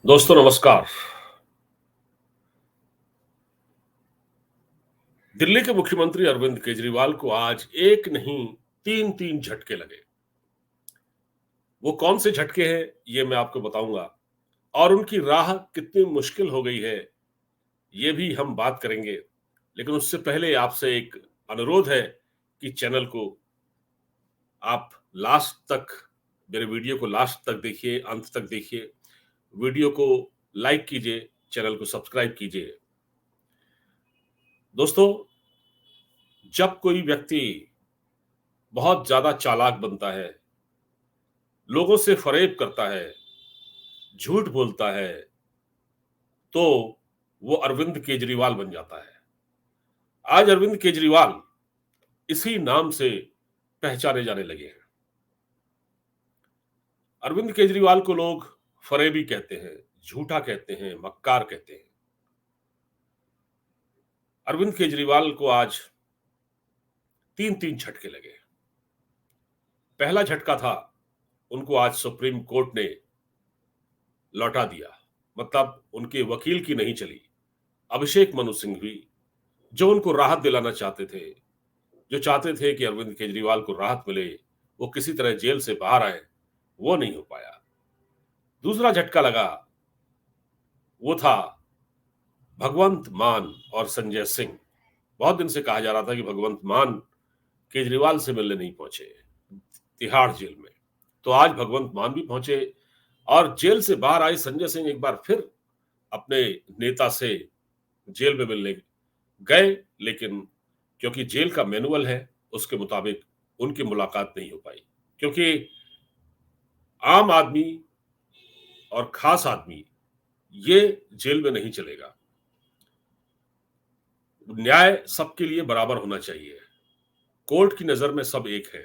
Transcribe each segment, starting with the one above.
दोस्तों नमस्कार। दिल्ली के मुख्यमंत्री अरविंद केजरीवाल को आज एक नहीं 3-3 झटके लगे। वो कौन से झटके हैं ये मैं आपको बताऊंगा और उनकी राह कितनी मुश्किल हो गई है ये भी हम बात करेंगे। लेकिन उससे पहले आपसे एक अनुरोध है कि चैनल को आप लास्ट तक मेरे वीडियो को लास्ट तक देखिए, अंत तक देखिए। वीडियो को लाइक कीजिए, चैनल को सब्सक्राइब कीजिए। दोस्तों, जब कोई व्यक्ति बहुत ज्यादा चालाक बनता है, लोगों से फरेब करता है, झूठ बोलता है, तो वो अरविंद केजरीवाल बन जाता है। आज अरविंद केजरीवाल इसी नाम से पहचाने जाने लगे हैं। अरविंद केजरीवाल को लोग फरेबी कहते हैं, झूठा कहते हैं, मक्कार कहते हैं। अरविंद केजरीवाल को आज 3-3 झटके लगे। पहला झटका था, उनको आज सुप्रीम कोर्ट ने लौटा दिया। मतलब उनके वकील की नहीं चली। अभिषेक मनु सिंघवी, जो उनको राहत दिलाना चाहते थे, जो चाहते थे कि अरविंद केजरीवाल को राहत मिले, वो किसी तरह जेल से बाहर आए, वो नहीं हो पाया। दूसरा झटका लगा, वो था भगवंत मान और संजय सिंह। बहुत दिन से कहा जा रहा था कि भगवंत मान केजरीवाल से मिलने नहीं पहुंचे तिहाड़ जेल में। तो आज भगवंत मान भी पहुंचे और जेल से बाहर आए संजय सिंह एक बार फिर अपने नेता से जेल में मिलने गए, लेकिन क्योंकि जेल का मैनुअल है उसके मुताबिक उनकी मुलाकात नहीं हो पाई। क्योंकि आम आदमी और खास आदमी ये जेल में नहीं चलेगा। न्याय सबके लिए बराबर होना चाहिए। कोर्ट की नजर में सब एक है।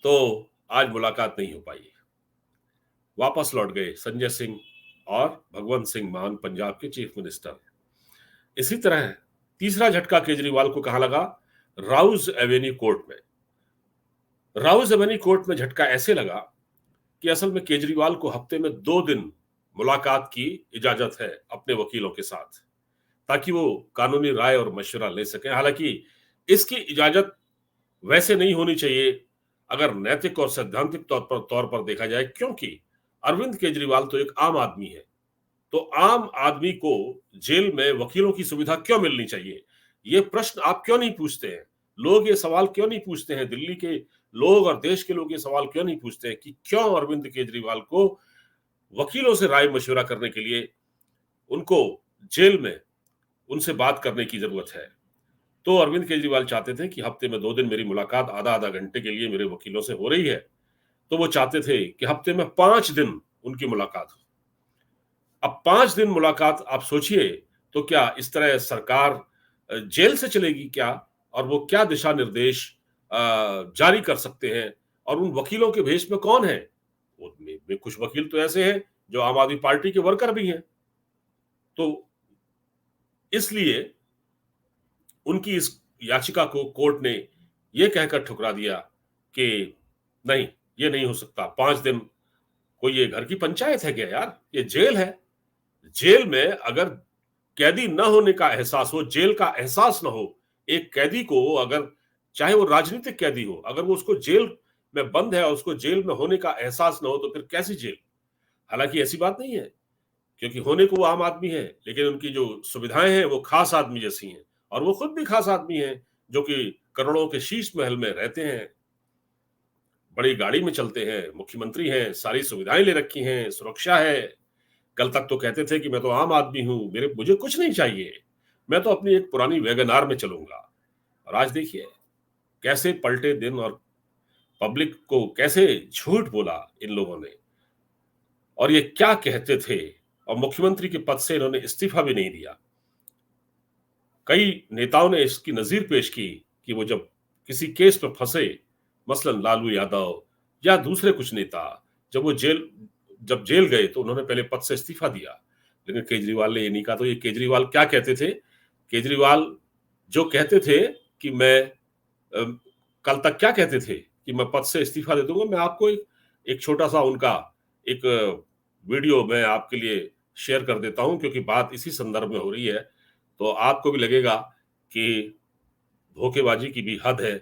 तो आज मुलाकात नहीं हो पाई। वापस लौट गए संजय सिंह और भगवंत सिंह मान, पंजाब के चीफ मिनिस्टर। इसी तरह तीसरा झटका केजरीवाल को कहां लगा? राउज एवेन्यू कोर्ट में। राउज एवेन्यू कोर्ट में झटका ऐसे लगा कि असल में केजरीवाल को हफ्ते में 2 दिन मुलाकात की इजाजत है अपने वकीलों के साथ, ताकि वो कानूनी राय और मशवरा ले सकें। हालांकि इसकी इजाजत वैसे नहीं होनी चाहिए अगर नैतिक और सैद्धांतिक तौर पर देखा जाए, क्योंकि अरविंद केजरीवाल तो एक आम आदमी है। तो आम आदमी को जेल में वकीलों की सुविधा क्यों मिलनी चाहिए? ये प्रश्न आप क्यों नहीं पूछते हैं? लोग ये सवाल क्यों नहीं पूछते हैं? दिल्ली के लोग और देश के लोग ये सवाल क्यों नहीं पूछते हैं कि क्यों अरविंद केजरीवाल को वकीलों से राय मशवरा करने के लिए उनको जेल में उनसे बात करने की जरूरत है? तो अरविंद केजरीवाल चाहते थे कि हफ्ते में 2 दिन मेरी मुलाकात आधा आधा घंटे के लिए मेरे वकीलों से हो रही है, तो वो चाहते थे कि हफ्ते में 5 दिन उनकी मुलाकात हो। अब 5 दिन मुलाकात आप सोचिए, तो क्या इस तरह सरकार जेल से चलेगी क्या? और वो क्या दिशा निर्देश जारी कर सकते हैं? और उन वकीलों के भेष में कौन है? वो कुछ वकील तो ऐसे हैं जो आम आदमी पार्टी के वर्कर भी हैं। तो इसलिए उनकी इस याचिका को कोर्ट ने यह कहकर ठुकरा दिया कि नहीं, ये नहीं हो सकता। 5 दिन, कोई ये घर की पंचायत है क्या यार? ये जेल है। जेल में अगर कैदी न होने का एहसास हो, जेल का एहसास ना हो, एक कैदी को, अगर चाहे वो राजनीतिक कैदी हो, अगर वो उसको जेल में बंद है और उसको जेल में होने का एहसास ना हो, तो फिर कैसी जेल? हालांकि ऐसी बात नहीं है, क्योंकि होने को वो आम आदमी है, लेकिन उनकी जो सुविधाएं हैं वो खास आदमी जैसी हैं। और वो खुद भी खास आदमी हैं, जो कि करोड़ों के शीश महल में रहते हैं, बड़ी गाड़ी में चलते हैं, मुख्यमंत्री हैं, सारी सुविधाएं ले रखी हैं, सुरक्षा है। कल तक तो कहते थे कि मैं तो आम आदमी हूं, मेरे मुझे कुछ नहीं चाहिए, मैं तो अपनी एक पुरानी वैगन आर में चलूंगा। और आज देखिए कैसे पलटे दिन, और पब्लिक को कैसे झूठ बोला इन लोगों ने, और ये क्या कहते थे। और मुख्यमंत्री के पद से इन्होंने इस्तीफा भी नहीं दिया। कई नेताओं ने इसकी नजीर पेश की कि वो जब किसी केस में फंसे, मसलन लालू यादव या दूसरे कुछ नेता, जब जेल गए तो उन्होंने पहले पद से इस्तीफा दिया। लेकिन केजरीवाल ने ये नहीं कहा। तो ये केजरीवाल क्या कहते थे? केजरीवाल जो कहते थे कि मैं कल तक क्या कहते थे कि मैं पद से इस्तीफा दे दूंगा। मैं आपको एक छोटा सा उनका एक वीडियो मैं आपके लिए शेयर कर देता हूं, क्योंकि बात इसी संदर्भ में हो रही है, तो आपको भी लगेगा कि धोखेबाजी की भी हद है।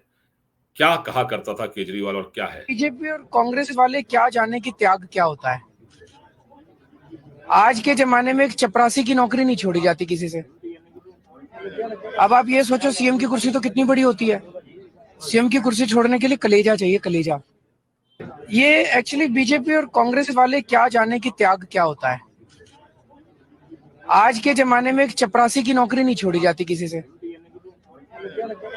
क्या कहा करता था केजरीवाल और क्या है। बीजेपी और कांग्रेस वाले क्या जाने कि त्याग क्या होता है। आज के जमाने में एक चपरासी की नौकरी नहीं छोड़ी जाती किसी से। अब आप ये सोचो, सीएम की कुर्सी तो कितनी बड़ी होती है। सीएम की कुर्सी छोड़ने के लिए कलेजा चाहिए, कलेजा। ये एक्चुअली बीजेपी और कांग्रेस वाले क्या जाने कि त्याग क्या होता है। आज के जमाने में एक चपरासी की नौकरी नहीं छोड़ी जाती किसी से।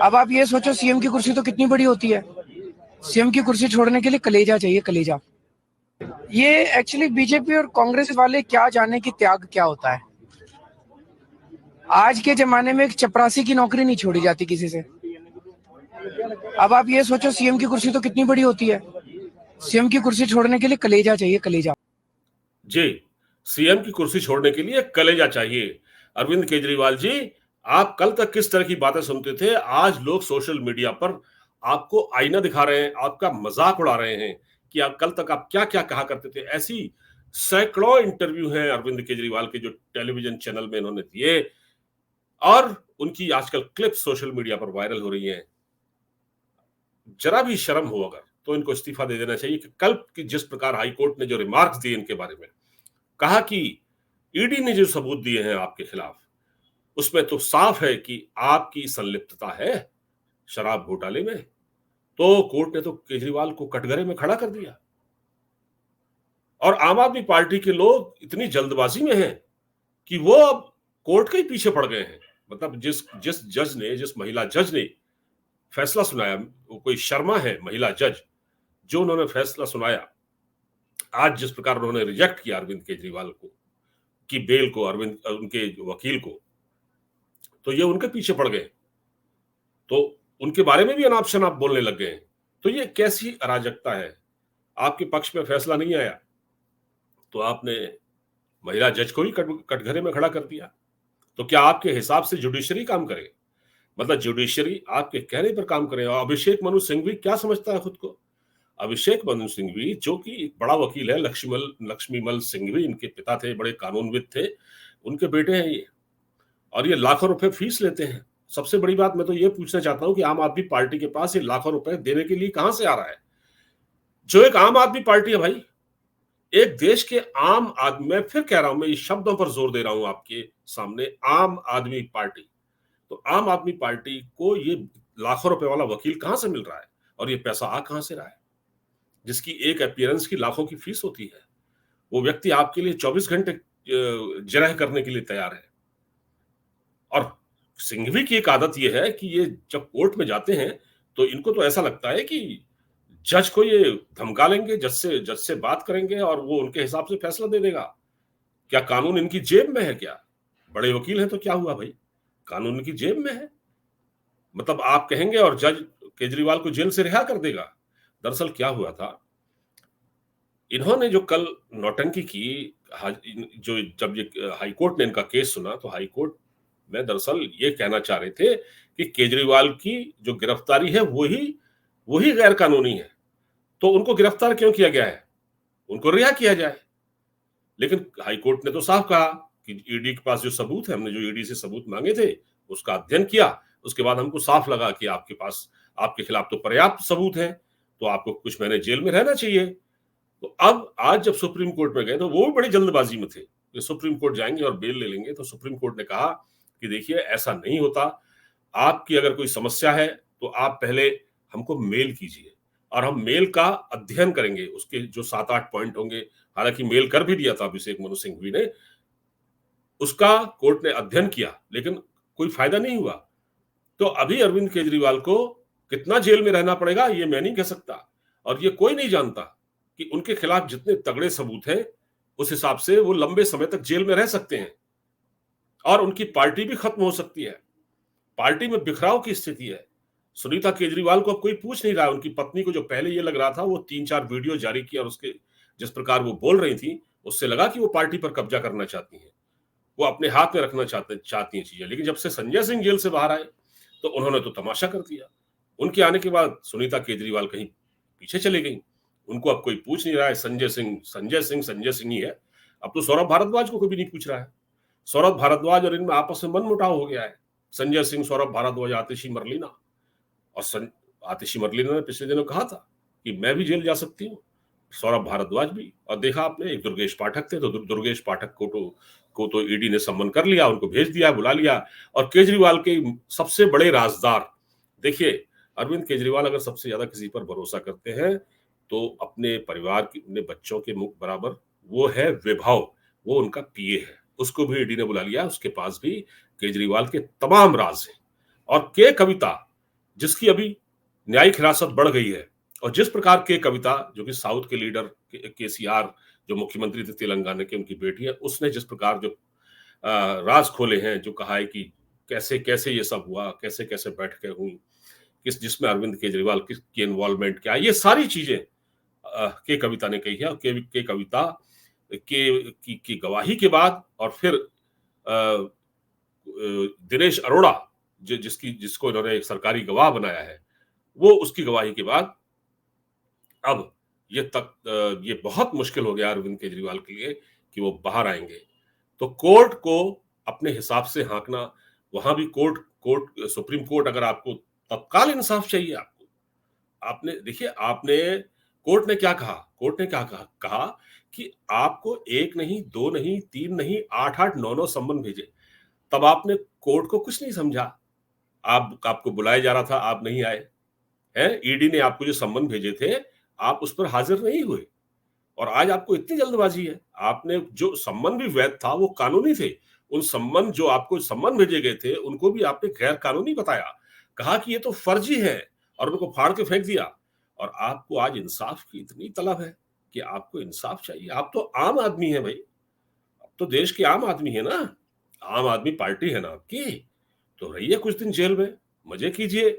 अब आप ये सोचो, सीएम की कुर्सी तो कितनी बड़ी होती है। सीएम की कुर्सी छोड़ने के लिए कलेजा चाहिए, कलेजा। ये एक्चुअली बीजेपी और कांग्रेस वाले क्या जाने कि त्याग क्या होता है। आज के जमाने में एक चपरासी की नौकरी नहीं छोड़ी जाती किसी से। अब आप ये सोचो, सीएम की कुर्सी तो कितनी बड़ी होती है। सीएम की कुर्सी छोड़ने के लिए कलेजा चाहिए, कलेजा। जी, सीएम की कुर्सी छोड़ने के लिए कलेजा चाहिए। अरविंद केजरीवाल जी, आप कल तक किस तरह की बातें सुनते थे, आज लोग सोशल मीडिया पर आपको आईना दिखा रहे हैं, आपका मजाक उड़ा रहे हैं कि आप कल तक आप क्या क्या कहा करते थे। ऐसी सैकड़ों इंटरव्यू हैं अरविंद केजरीवाल के जो टेलीविजन चैनल में इन्होंने दिए, और उनकी आजकल क्लिप सोशल मीडिया पर वायरल हो रही हैं। जरा भी शर्म हो अगर, तो इनको इस्तीफा दे देना चाहिए। कि कल की जिस प्रकार हाईकोर्ट ने जो रिमार्क्स दिए इनके बारे में, कहा कि ईडी ने जो सबूत दिए हैं आपके खिलाफ, उसमें तो साफ है कि आपकी संलिप्तता है शराब घोटाले में। तो कोर्ट ने तो केजरीवाल को कटघरे में खड़ा कर दिया। और आम आदमी पार्टी के लोग इतनी जल्दबाजी में हैं कि वो अब कोर्ट के ही पीछे पड़ गए हैं। मतलब जिस जिस महिला जज ने फैसला सुनाया, वो कोई शर्मा है महिला जज, जो उन्होंने फैसला सुनाया, आज जिस प्रकार उन्होंने रिजेक्ट किया अरविंद केजरीवाल को की बेल को, अरविंद उनके वकील को, तो ये उनके पीछे पड़ गए। तो उनके बारे में भी अनाप शनाप बोलने लग गए। तो ये कैसी अराजकता है। आपके पक्ष में फैसला नहीं आया तो आपने महिला जज को ही कटघरे में खड़ा कर दिया। तो क्या आपके हिसाब से जुडिशरी काम करे? मतलब जुडिशरी आपके कहने पर काम करे। और अभिषेक मनु सिंघवी क्या समझता है खुद को? अभिषेक मनु सिंघवी, जो कि एक बड़ा वकील है, लक्ष्मीमल सिंघवी इनके पिता थे, बड़े कानूनविद थे, उनके बेटे हैं ये, और ये लाखों रुपए फीस लेते हैं। सबसे बड़ी बात मैं तो ये पूछना चाहता हूं कि आम आदमी पार्टी के पास ये लाखों रुपए देने के लिए कहां से आ रहा है? जो एक आम आदमी पार्टी है भाई, एक देश के आम आदमी, मैं फिर कह रहा हूं, मैं इस शब्दों पर जोर दे रहा हूं आपके सामने, आम आदमी पार्टी। तो आम आदमी पार्टी को ये लाखों रुपए वाला वकील कहां से मिल रहा है? और ये पैसा आ कहां से रहा है? जिसकी एक अपीयरेंस की लाखों की फीस होती है, वो व्यक्ति आपके लिए 24 घंटे जिरह करने के लिए तैयार है। और सिंघवी की एक आदत ये है कि ये जब कोर्ट में जाते हैं तो इनको तो ऐसा लगता है कि जज को ये धमका लेंगे, जज से बात करेंगे और वो उनके हिसाब से फैसला दे देगा। क्या कानून इनकी जेब में है क्या? बड़े वकील हैं तो क्या हुआ भाई, कानून इनकी जेब में है। मतलब आप कहेंगे और जज केजरीवाल को जेल से रिहा कर देगा। दरअसल क्या हुआ था, इन्होंने जो कल नौटंकी की, जो जब ये हाईकोर्ट ने इनका केस सुना, तो हाईकोर्ट में दरअसल ये कहना चाह रहे थे कि केजरीवाल की जो गिरफ्तारी है वही गैर कानूनी है। तो उनको गिरफ्तार क्यों किया गया है? उनको रिहा किया जाए। लेकिन हाईकोर्ट ने तो साफ कहा कि ईडी के पास जो सबूत है, हमने जो ईडी से सबूत मांगे थे उसका अध्ययन किया, उसके बाद हमको साफ लगा कि आपके पास, आपके खिलाफ तो पर्याप्त सबूत है, तो आपको कुछ महीने जेल में रहना चाहिए। तो अब आज जब सुप्रीम कोर्ट में गए तो वो भी बड़ी जल्दबाजी में थे कि सुप्रीम कोर्ट जाएंगे और बेल ले लेंगे। तो सुप्रीम कोर्ट ने कहा कि देखिए ऐसा नहीं होता, आपकी अगर कोई समस्या है तो आप पहले हमको मेल कीजिए और हम मेल का अध्ययन करेंगे, उसके जो 7-8 पॉइंट होंगे। हालांकि मेल कर भी दिया था अभिषेक मनु सिंघवी ने, उसका कोर्ट ने अध्ययन किया लेकिन कोई फायदा नहीं हुआ। तो अभी अरविंद केजरीवाल को कितना जेल में रहना पड़ेगा ये मैं नहीं कह सकता, और ये कोई नहीं जानता कि उनके खिलाफ जितने तगड़े सबूत हैं उस हिसाब से वो लंबे समय तक जेल में रह सकते हैं और उनकी पार्टी भी खत्म हो सकती है। पार्टी में बिखराव की स्थिति है। सुनीता केजरीवाल को अब कोई पूछ नहीं रहा। उनकी पत्नी को जो पहले ये लग रहा था, वो 3-4 वीडियो जारी किया और उसके जिस प्रकार वो बोल रही थी, उससे लगा कि वो पार्टी पर कब्जा करना चाहती हैं, वो अपने हाथ में रखना चाहती हैं चीजें। लेकिन जब से संजय सिंह जेल से बाहर आए तो उन्होंने तो तमाशा कर दिया। उनके आने के बाद सुनीता केजरीवाल कहीं पीछे चले गई। उनको अब कोई पूछ नहीं रहा है। संजय सिंह ही है। अब तो सौरभ भारद्वाज को कभी नहीं पूछ रहा है। सौरभ भारद्वाज और इनमें आपस में मनमुटाव हो गया है। संजय सिंह, सौरभ भारद्वाज, आतिशी मरलीना। और आतिशी मरलीना ने पिछले दिनों कहा था कि मैं भी जेल जा सकती हूँ, सौरभ भारद्वाज भी। और देखा आपने, एक दुर्गेश पाठक थे, तो दुर्गेश पाठक को तो ईडी ने सम्मन कर लिया, उनको भेज दिया, बुला लिया। और केजरीवाल के सबसे बड़े राजदार, देखिए अरविंद केजरीवाल अगर सबसे ज्यादा किसी पर भरोसा करते हैं तो अपने परिवार के, अपने बच्चों के मुख बराबर वो है विभव, वो उनका पीए है। उसको भी ईडी ने बुला लिया, उसके पास भी केजरीवाल के तमाम राज हैं। और के कविता, जिसकी अभी न्यायिक हिरासत बढ़ गई है, और जिस प्रकार के कविता, जो कि साउथ के लीडर केसीआर जो मुख्यमंत्री थे तेलंगाना के, उनकी बेटी है, उसने जिस प्रकार जो राज खोले हैं, जो कहा है कि कैसे कैसे ये सब हुआ, कैसे कैसे बैठकें हुई, जिसमें अरविंद केजरीवाल की इन्वॉल्वमेंट क्या, ये सारी चीजें के कविता ने कही है। और के कविता की गवाही के बाद, और फिर दिनेश अरोड़ा जिसको इन्होंने एक सरकारी गवाह बनाया है, वो उसकी गवाही के बाद अब ये बहुत मुश्किल हो गया अरविंद केजरीवाल के लिए कि वो बाहर आएंगे। तो कोर्ट को अपने हिसाब से हाँकना, वहां भी कोर्ट सुप्रीम कोर्ट, अगर आपको तत्काल इंसाफ चाहिए, आपने देखिए, कोर्ट ने क्या कहा, कहा कि आपको 1 नहीं, 2 नहीं, 3 नहीं, 8-8, 9-9 सम्मन भेजे। तब आपने कोर्ट को कुछ नहीं समझा। आपको बुलाया जा रहा था, आप नहीं आए हैं। ईडी ने आपको जो सम्मन भेजे थे, आप उस पर हाजिर नहीं हुए, और आज आपको इतनी जल्दबाजी है। आपने जो सम्मन भी वैध था, वो कानूनी थे। उन सम्मन, जो आपको सम्मन भेजे गए थे, उनको भी आपने गैर कानूनी बताया, कहा कि ये तो फर्जी है, और उनको फाड़ के फेंक दिया। और आपको आज इंसाफ की इतनी तलब है कि आपको इंसाफ चाहिए। आप तो आम आदमी है भाई, आप तो देश के आम आदमी है ना, आम आदमी पार्टी है ना आपकी। तो रहिए कुछ दिन जेल में, मजे कीजिए,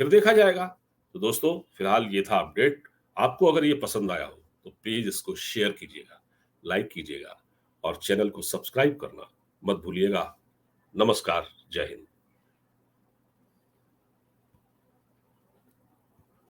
फिर देखा जाएगा। तो दोस्तों, फिलहाल ये था अपडेट। आपको अगर ये पसंद आया हो तो प्लीज इसको शेयर कीजिएगा, लाइक कीजिएगा, और चैनल को सब्सक्राइब करना मत भूलिएगा। नमस्कार, जय हिंद।